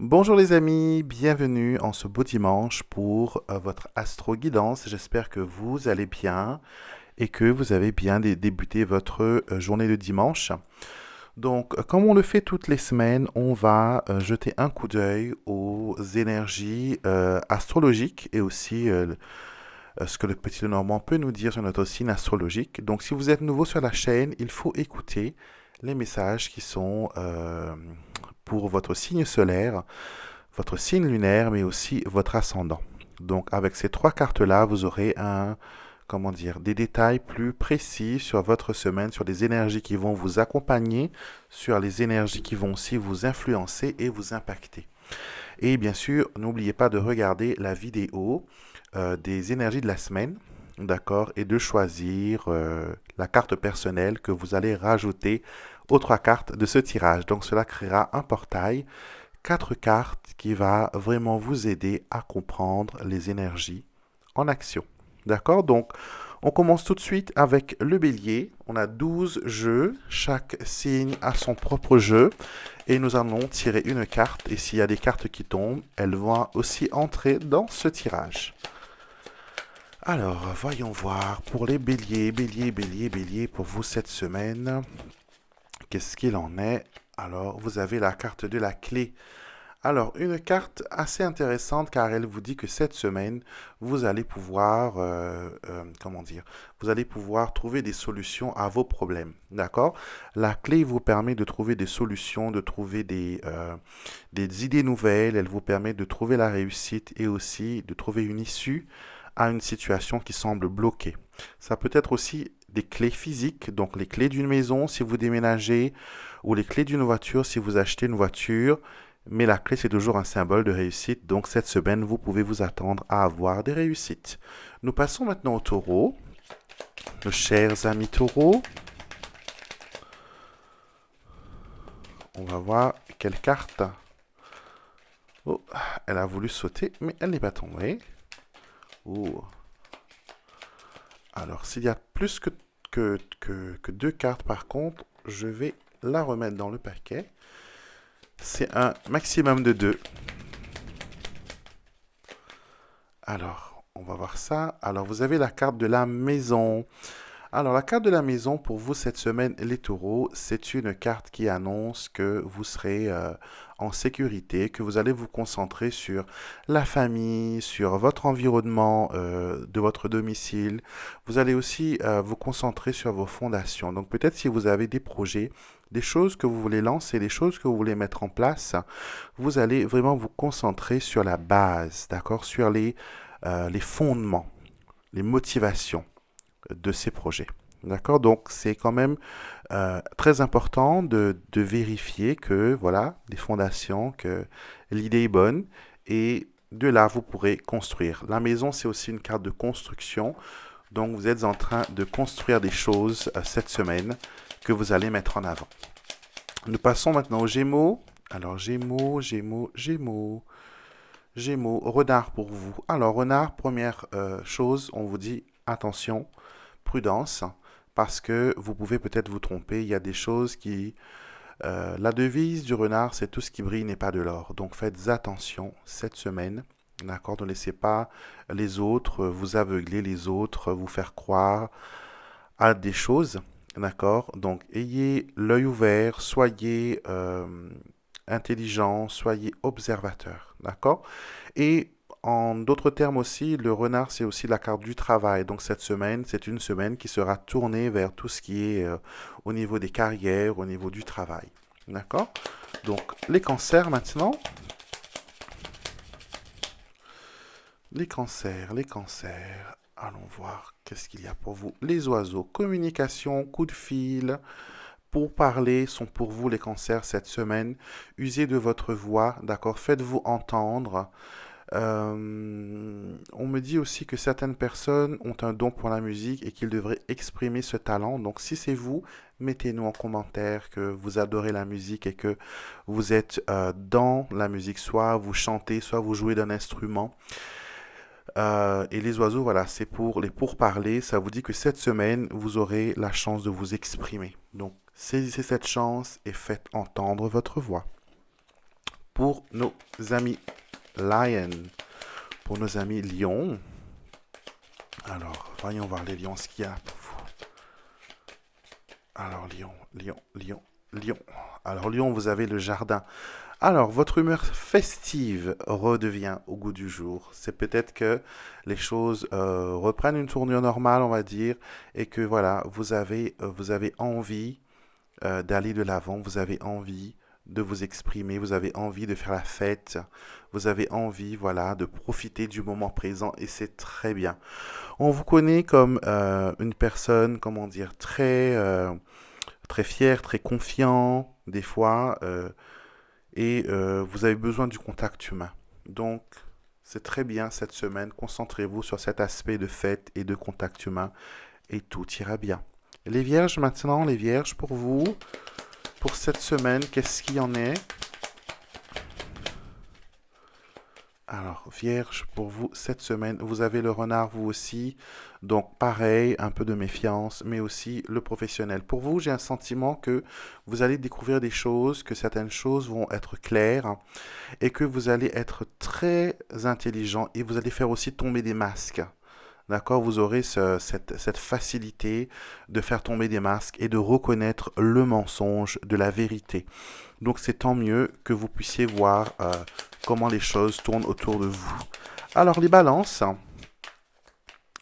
Bonjour les amis, bienvenue en ce beau dimanche pour votre astro-guidance. J'espère que vous allez bien et que vous avez bien débuté votre journée de dimanche. Donc, comme on le fait toutes les semaines, on va jeter un coup d'œil aux énergies astrologiques et aussi ce que le petit Lenormand peut nous dire sur notre signe astrologique. Donc, si vous êtes nouveau sur la chaîne, il faut écouter les messages qui sont pour votre signe solaire, votre signe lunaire, mais aussi votre ascendant. Donc, avec ces trois cartes-là, vous aurez des détails plus précis sur votre semaine, sur les énergies qui vont vous accompagner, sur les énergies qui vont aussi vous influencer et vous impacter. Et bien sûr, n'oubliez pas de regarder la vidéo des énergies de la semaine, d'accord, et de choisir la carte personnelle que vous allez rajouter aux trois cartes de ce tirage. Donc, cela créera un portail, quatre cartes qui va vraiment vous aider à comprendre les énergies en action. D'accord? Donc, on commence tout de suite avec le bélier. On a 12 jeux. Chaque signe a son propre jeu. Et nous allons tirer une carte. Et s'il y a des cartes qui tombent, elles vont aussi entrer dans ce tirage. Alors, voyons voir pour les béliers. Bélier pour vous cette semaine. Qu'est-ce qu'il en est? Alors, vous avez la carte de la clé. Alors, une carte assez intéressante car elle vous dit que cette semaine, vous allez pouvoir, vous allez pouvoir trouver des solutions à vos problèmes. D'accord? La clé vous permet de trouver des solutions, de trouver des idées nouvelles. Elle vous permet de trouver la réussite et aussi de trouver une issue à une situation qui semble bloquée. Ça peut être aussi des clés physiques, donc les clés d'une maison si vous déménagez, ou les clés d'une voiture si vous achetez une voiture. Mais la clé, c'est toujours un symbole de réussite. Donc, cette semaine, vous pouvez vous attendre à avoir des réussites. Nous passons maintenant au taureau. Nos chers amis taureaux. On va voir quelle carte. Oh, elle a voulu sauter, mais elle n'est pas tombée. Oh. Alors, s'il y a plus que deux cartes, par contre, je vais la remettre dans le paquet. C'est un maximum de 2. Alors, on va voir ça. Alors, vous avez la carte de la maison. Alors, la carte de la maison pour vous cette semaine, les taureaux, c'est une carte qui annonce que vous serez en sécurité, que vous allez vous concentrer sur la famille, sur votre environnement de votre domicile. Vous allez aussi vous concentrer sur vos fondations. Donc, peut-être si vous avez des projets, des choses que vous voulez lancer, des choses que vous voulez mettre en place, vous allez vraiment vous concentrer sur la base, d'accord, sur les fondements, les motivations de ces projets. D'accord? Donc, c'est quand même très important de vérifier que, voilà, les fondations, que l'idée est bonne et de là, vous pourrez construire. La maison, c'est aussi une carte de construction. Donc, vous êtes en train de construire des choses cette semaine que vous allez mettre en avant. Nous passons maintenant aux Gémeaux. Alors, Gémeaux, renard pour vous. Alors, renard, première chose, on vous dit attention, prudence, parce que vous pouvez peut-être vous tromper. Il y a des choses qui... la devise du renard, c'est tout ce qui brille n'est pas de l'or. Donc, faites attention cette semaine. D'accord? Ne laissez pas les autres vous aveugler, les autres vous faire croire à des choses. D'accord? Donc, ayez l'œil ouvert, soyez intelligent, soyez observateur. D'accord? Et en d'autres termes aussi, le renard, c'est aussi la carte du travail. Donc, cette semaine, c'est une semaine qui sera tournée vers tout ce qui est au niveau des carrières, au niveau du travail. D'accord? Donc, les cancers maintenant. Les cancers. Allons voir qu'est-ce qu'il y a pour vous. Les oiseaux, communication, coup de fil, pour parler sont pour vous les cancers cette semaine. Usez de votre voix, d'accord? Faites-vous entendre. On me dit aussi que certaines personnes ont un don pour la musique et qu'ils devraient exprimer ce talent. Donc si c'est vous, mettez-nous en commentaire que vous adorez la musique et que vous êtes dans la musique. Soit vous chantez, soit vous jouez d'un instrument. Et les oiseaux, voilà, c'est pour les pourparlers. Ça vous dit que cette semaine, vous aurez la chance de vous exprimer. Donc saisissez cette chance et faites entendre votre voix. pour nos amis Lion, pour nos amis Lion. Alors, voyons voir les lions, ce qu'il y a pour vous. Alors, Lion. Alors, Lion, vous avez le jardin. Alors, votre humeur festive redevient au goût du jour. C'est peut-être que les choses reprennent une tournure normale, on va dire, et que voilà, vous avez envie d'aller de l'avant, vous avez envie de vous exprimer, vous avez envie de faire la fête, vous avez envie, voilà, de profiter du moment présent, et c'est très bien. On vous connaît comme une personne, comment dire, très fière, très confiant, des fois. Et vous avez besoin du contact humain. Donc, c'est très bien cette semaine. Concentrez-vous sur cet aspect de fête et de contact humain et tout ira bien. Les vierges maintenant, les vierges pour vous, pour cette semaine, qu'est-ce qu'il y en est? Alors, Vierge, pour vous, cette semaine, vous avez le renard, vous aussi. Donc, pareil, un peu de méfiance, mais aussi le professionnel. Pour vous, j'ai un sentiment que vous allez découvrir des choses, que certaines choses vont être claires et que vous allez être très intelligent et vous allez faire aussi tomber des masques. D'accord? Vous aurez cette facilité de faire tomber des masques et de reconnaître le mensonge de la vérité. Donc c'est tant mieux que vous puissiez voir comment les choses tournent autour de vous. Alors les balances.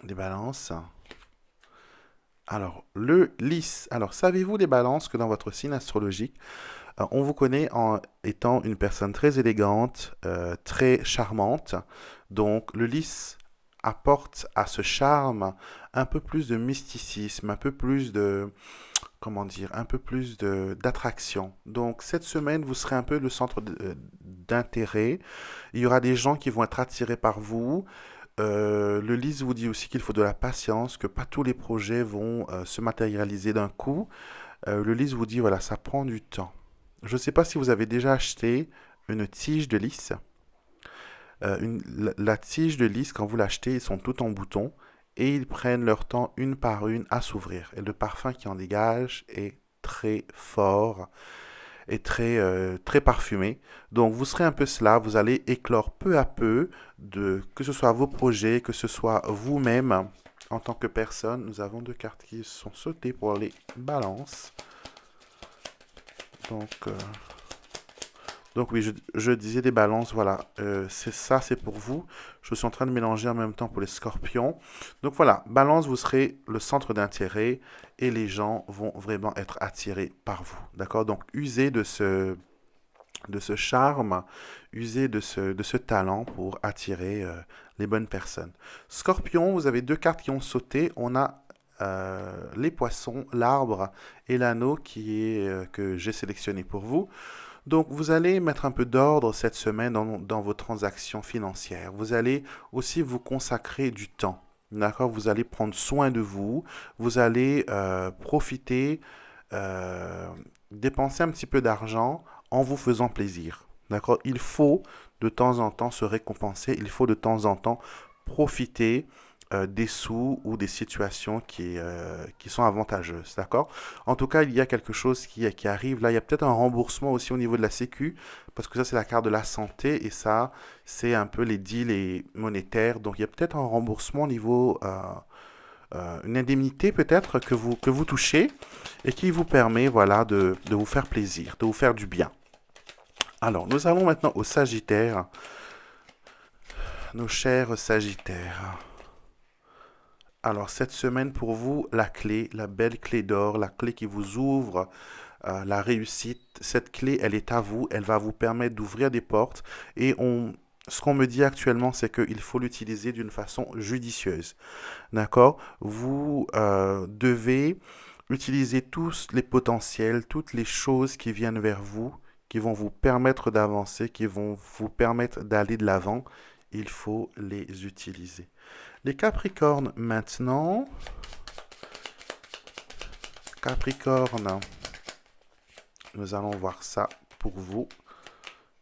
Les balances. Alors le lys. Alors savez-vous les balances que dans votre signe astrologique, on vous connaît en étant une personne très élégante, très charmante. Donc le lys apporte à ce charme un peu plus de mysticisme, un peu plus de, comment dire, un peu plus de d'attraction. Donc cette semaine, vous serez un peu le centre d'intérêt. Il y aura des gens qui vont être attirés par vous. Le lys vous dit aussi qu'il faut de la patience, que pas tous les projets vont se matérialiser d'un coup. Le lys vous dit, voilà, ça prend du temps. Je ne sais pas si vous avez déjà acheté une tige de lys. La tige de lys, quand vous l'achetez, ils sont tout en bouton et ils prennent leur temps une par une à s'ouvrir. Et le parfum qui en dégage est très fort et très parfumé. Donc vous serez un peu cela, vous allez éclore peu à peu, que ce soit vos projets, que ce soit vous-même en tant que personne. Nous avons deux cartes qui sont sautées pour les balances. Donc, donc oui, je disais des balances, voilà, c'est ça, c'est pour vous. Je suis en train de mélanger en même temps pour les scorpions. Donc voilà, balance, vous serez le centre d'intérêt et les gens vont vraiment être attirés par vous. D'accord? Donc usez de ce charme, usez de ce talent pour attirer les bonnes personnes. Scorpion, vous avez deux cartes qui ont sauté. On a les poissons, l'arbre et l'anneau que j'ai sélectionné pour vous. Donc, vous allez mettre un peu d'ordre cette semaine dans vos transactions financières. Vous allez aussi vous consacrer du temps. D'accord? Vous allez prendre soin de vous. Vous allez profiter, euh, dépenser un petit peu d'argent en vous faisant plaisir. D'accord? Il faut de temps en temps se récompenser. Il faut de temps en temps profiter des sous ou des situations qui sont avantageuses, d'accord? En tout cas, il y a quelque chose qui arrive là. Il y a peut-être un remboursement aussi au niveau de la Sécu, parce que ça, c'est la carte de la santé, et ça, c'est un peu les deals et monétaires. Donc, il y a peut-être un remboursement au niveau, une indemnité peut-être que vous touchez, et qui vous permet, voilà, de vous faire plaisir, de vous faire du bien. Alors, nous allons maintenant au Sagittaire, nos chers Sagittaires. Alors, cette semaine pour vous, la clé, la belle clé d'or, la clé qui vous ouvre la réussite, cette clé, elle est à vous, elle va vous permettre d'ouvrir des portes. Et ce qu'on me dit actuellement, c'est qu'il faut l'utiliser d'une façon judicieuse. D'accord? Vous devez utiliser tous les potentiels, toutes les choses qui viennent vers vous, qui vont vous permettre d'avancer, qui vont vous permettre d'aller de l'avant. Il faut les utiliser. Les Capricornes maintenant. Capricorne, nous allons voir ça pour vous.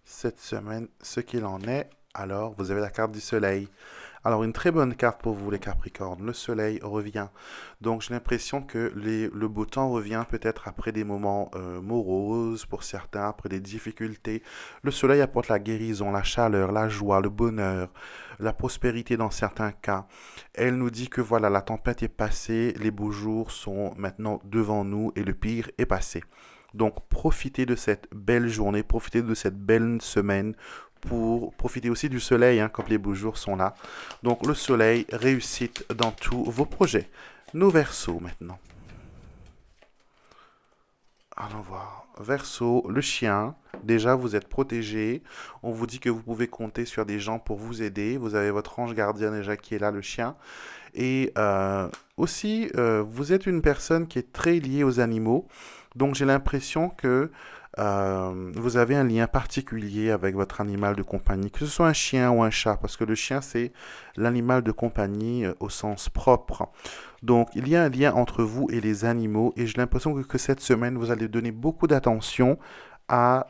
Cette semaine, ce qu'il en est. Alors, vous avez la carte du soleil. Alors, une très bonne carte pour vous, les Capricornes. Le soleil revient. Donc, j'ai l'impression que le beau temps revient peut-être après des moments moroses pour certains, après des difficultés. Le soleil apporte la guérison, la chaleur, la joie, le bonheur, la prospérité dans certains cas. Elle nous dit que voilà, la tempête est passée, les beaux jours sont maintenant devant nous et le pire est passé. Donc, profitez de cette belle journée, profitez de cette belle semaine pour profiter aussi du soleil, hein, comme les beaux jours sont là. Donc, le soleil, réussite dans tous vos projets. Nos Verseaux maintenant. Allons voir. Verseau, le chien. Déjà, vous êtes protégé. On vous dit que vous pouvez compter sur des gens pour vous aider. Vous avez votre ange gardien déjà qui est là, le chien. Et aussi, vous êtes une personne qui est très liée aux animaux. Donc j'ai l'impression que vous avez un lien particulier avec votre animal de compagnie, que ce soit un chien ou un chat, parce que le chien, c'est l'animal de compagnie au sens propre. Donc il y a un lien entre vous et les animaux, et j'ai l'impression que cette semaine, vous allez donner beaucoup d'attention à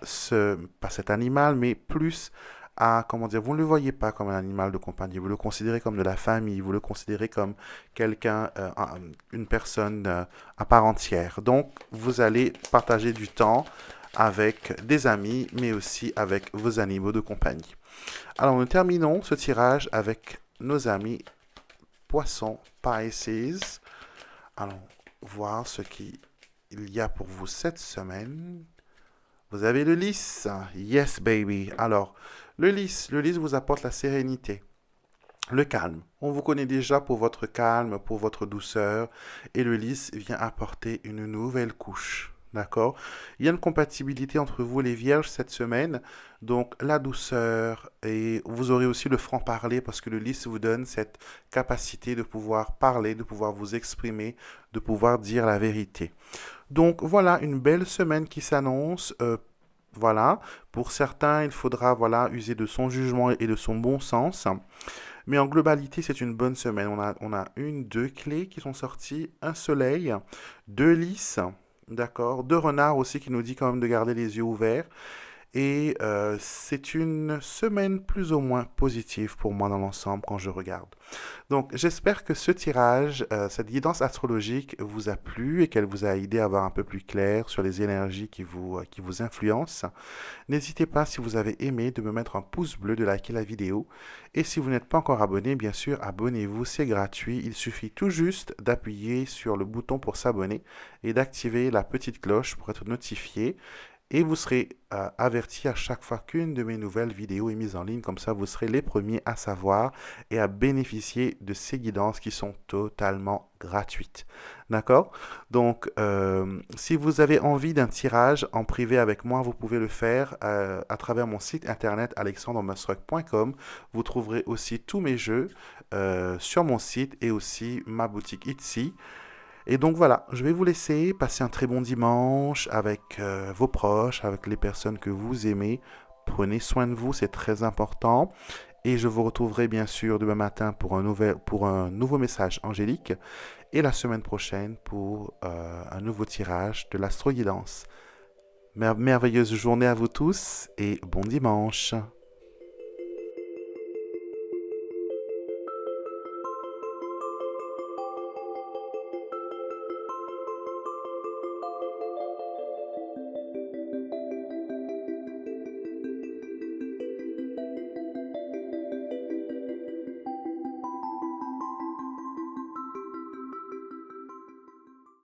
pas cet animal, mais plus à, comment dire, vous ne le voyez pas comme un animal de compagnie, vous le considérez comme de la famille, vous le considérez comme quelqu'un, une personne à part entière. Donc, vous allez partager du temps avec des amis, mais aussi avec vos animaux de compagnie. Alors, nous terminons ce tirage avec nos amis poissons, Pisces. Allons voir ce qu'il y a pour vous cette semaine. Vous avez le lys. Yes, baby. Alors, le lys vous apporte la sérénité, le calme. On vous connaît déjà pour votre calme, pour votre douceur. Et le lys vient apporter une nouvelle couche. D'accord? Il y a une compatibilité entre vous et les vierges cette semaine. Donc, la douceur. Et vous aurez aussi le franc-parler parce que le lys vous donne cette capacité de pouvoir parler, de pouvoir vous exprimer, de pouvoir dire la vérité. Donc voilà, une belle semaine qui s'annonce. Voilà, pour certains, il faudra voilà user de son jugement et de son bon sens. Mais en globalité, c'est une bonne semaine. On a une, deux clés qui sont sorties, un soleil, deux lys, d'accord, deux renards aussi qui nous dit quand même de garder les yeux ouverts. Et c'est une semaine plus ou moins positive pour moi dans l'ensemble quand je regarde. Donc j'espère que ce tirage, cette guidance astrologique vous a plu et qu'elle vous a aidé à voir un peu plus clair sur les énergies qui vous influencent. N'hésitez pas si vous avez aimé de me mettre un pouce bleu, de liker la vidéo. Et si vous n'êtes pas encore abonné, bien sûr, abonnez-vous, c'est gratuit. Il suffit tout juste d'appuyer sur le bouton pour s'abonner et d'activer la petite cloche pour être notifié. Et vous serez averti à chaque fois qu'une de mes nouvelles vidéos est mise en ligne. Comme ça, vous serez les premiers à savoir et à bénéficier de ces guidances qui sont totalement gratuites. D'accord? Donc, si vous avez envie d'un tirage en privé avec moi, vous pouvez le faire à travers mon site internet alexandremusrock.com. Vous trouverez aussi tous mes jeux sur mon site et aussi ma boutique Etsy. Et donc voilà, je vais vous laisser passer un très bon dimanche avec vos proches, avec les personnes que vous aimez. Prenez soin de vous, c'est très important. Et je vous retrouverai bien sûr demain matin pour un nouveau message angélique. Et la semaine prochaine pour un nouveau tirage de l'astro-guidance. Merveilleuse journée à vous tous et bon dimanche.